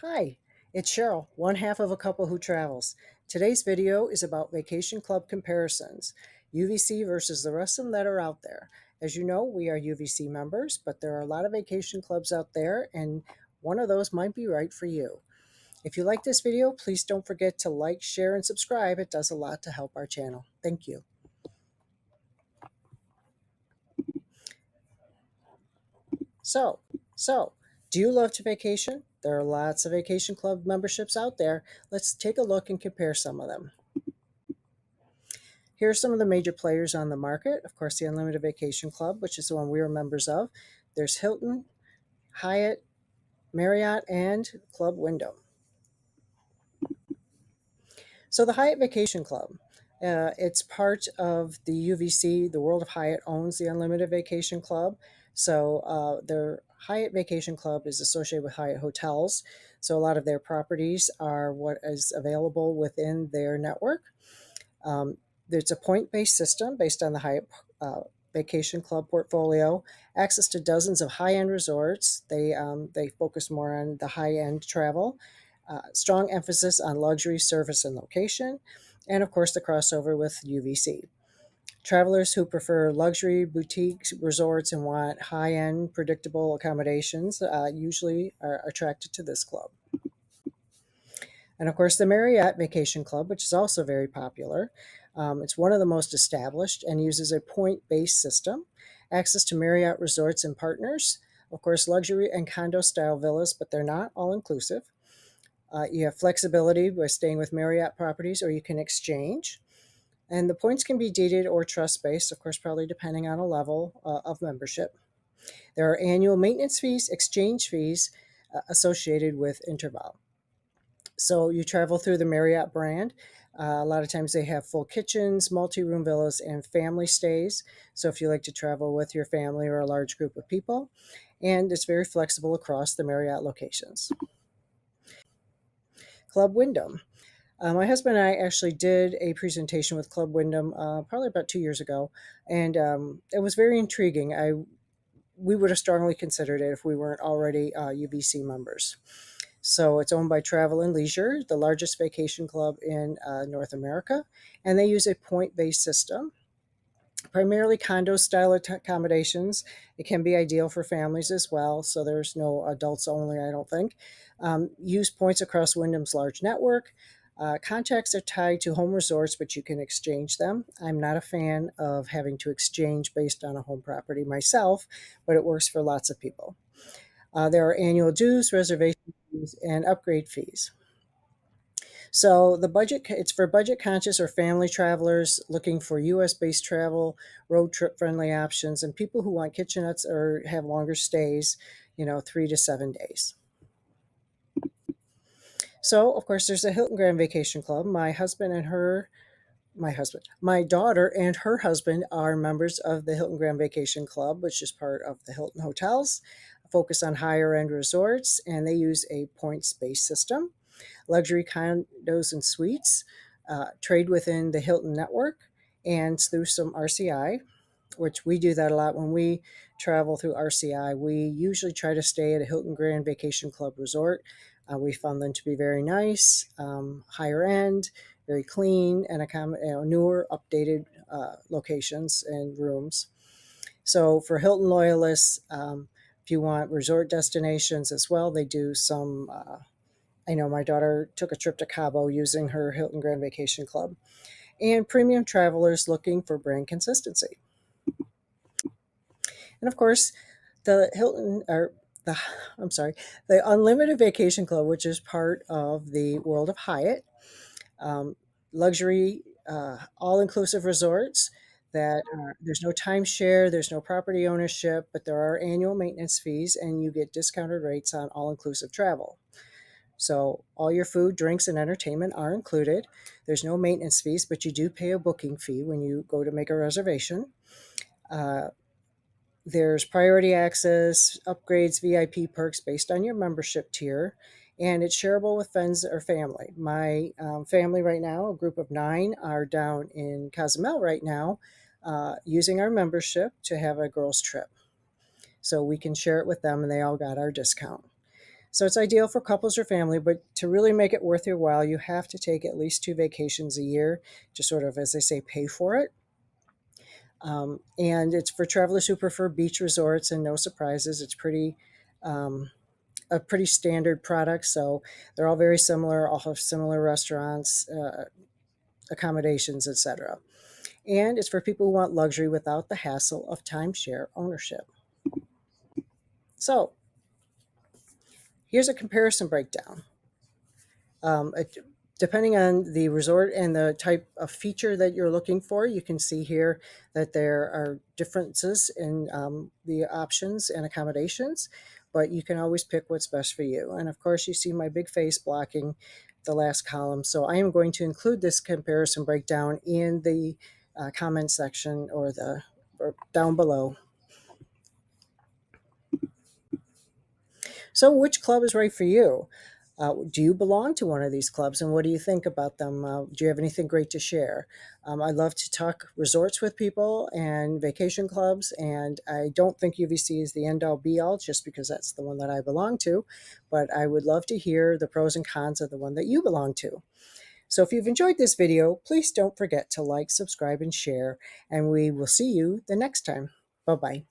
Hi, it's Cheryl, one half of a couple who travels. Today's video is about vacation club comparisons, UVC versus the rest of them that are out there. As you know, we are UVC members, but there are a lot of vacation clubs out there, and one of those might be right for you. If you like this video, please don't forget to like, share, and subscribe. It does a lot to help our channel. Thank you. So, do you love to vacation? There are lots of vacation club memberships out there. Let's take a look and compare some of them. Here are some of the major players on the market. Of course, the Unlimited Vacation Club, which is the one we are members of. There's Hilton, Hyatt, Marriott, and Club Wyndham. So the Hyatt Vacation Club, it's part of the UVC. The World of Hyatt owns the Unlimited Vacation Club. So their Hyatt Vacation Club is associated with Hyatt Hotels. So a lot of their properties are what is available within their network. There's a point-based system based on the Hyatt Vacation Club portfolio, access to dozens of high-end resorts. They focus more on the high-end travel, strong emphasis on luxury, service, and location, and of course the crossover with UVC. Travelers who prefer luxury boutique resorts and want high-end, predictable accommodations usually are attracted to this club. And of course, the Marriott Vacation Club, which is also very popular. It's one of the most established and uses a point based system, access to Marriott resorts and partners. Of course, luxury and condo style villas, but they're not all inclusive. You have flexibility by staying with Marriott properties, or you can exchange. And the points can be deeded or trust based, of course, probably depending on a level of membership. There are annual maintenance fees, exchange fees associated with interval. So you travel through the Marriott brand. A lot of times they have full kitchens, multi-room villas, and family stays. So if you like to travel with your family or a large group of people, and it's very flexible across the Marriott locations. Club Wyndham. My husband and I actually did a presentation with Club Wyndham probably about 2 years ago, and it was very intriguing. We would have strongly considered it if we weren't already UVC members. So it's owned by Travel and Leisure, the largest vacation club in North America, and they use a point-based system, primarily condo-style accommodations. It can be ideal for families as well, so there's no adults only, I don't think. Use points across Wyndham's large network. Contracts are tied to home resorts, but you can exchange them. I'm not a fan of having to exchange based on a home property myself, but it works for lots of people. There are annual dues, reservation fees, and upgrade fees. So it's for budget conscious or family travelers looking for US based travel, road trip friendly options, and people who want kitchenettes or have longer stays, 3 to 7 days. So of course there's a Hilton Grand Vacation Club. My daughter and her husband are members of the Hilton Grand Vacation Club, which is part of the Hilton Hotels, focus on higher end resorts, and they use a points based system. Luxury condos and suites, trade within the Hilton network and through some RCI, which we do that a lot when we travel through RCI. We usually try to stay at a Hilton Grand Vacation Club resort. We found them to be very nice, higher end, very clean, and newer, updated locations and rooms. So for Hilton loyalists, if you want resort destinations as well, they do some. I know my daughter took a trip to Cabo using her Hilton Grand Vacation Club. And premium travelers looking for brand consistency. And of course, the Hilton or the I'm sorry, the Unlimited Vacation Club, which is part of the World of Hyatt, um, luxury, all-inclusive resorts. There's no timeshare, there's no property ownership, but there are annual maintenance fees, and you get discounted rates on all-inclusive travel. So all your food, drinks, and entertainment are included. There's no maintenance fees, but you do pay a booking fee when you go to make a reservation. Uh, there's priority access, upgrades, VIP perks based on your membership tier, and it's shareable with friends or family. My family right now, a group of 9, are down in Cozumel right now using our membership to have a girls' trip. So we can share it with them, and they all got our discount. So it's ideal for couples or family, but to really make it worth your while, you have to take at least 2 vacations a year to sort of, as they say, pay for it. And it's for travelers who prefer beach resorts and no surprises. It's um, a pretty standard product, so they're all very similar, all have similar restaurants, accommodations, etc. And it's for people who want luxury without the hassle of timeshare ownership. So here's a comparison breakdown. It, depending on the resort and the type of feature that you're looking for, you can see here that there are differences in the options and accommodations, but you can always pick what's best for you. And of course, you see my big face blocking the last column. So I am going to include this comparison breakdown in the comment section or down below. So, which club is right for you? Do you belong to one of these clubs, and what do you think about them? Do you have anything great to share? I love to talk resorts with people and vacation clubs, and I don't think UVC is the end all be all just because that's the one that I belong to, but I would love to hear the pros and cons of the one that you belong to. So if you've enjoyed this video, please don't forget to like, subscribe, and share, and we will see you the next time. Bye-bye.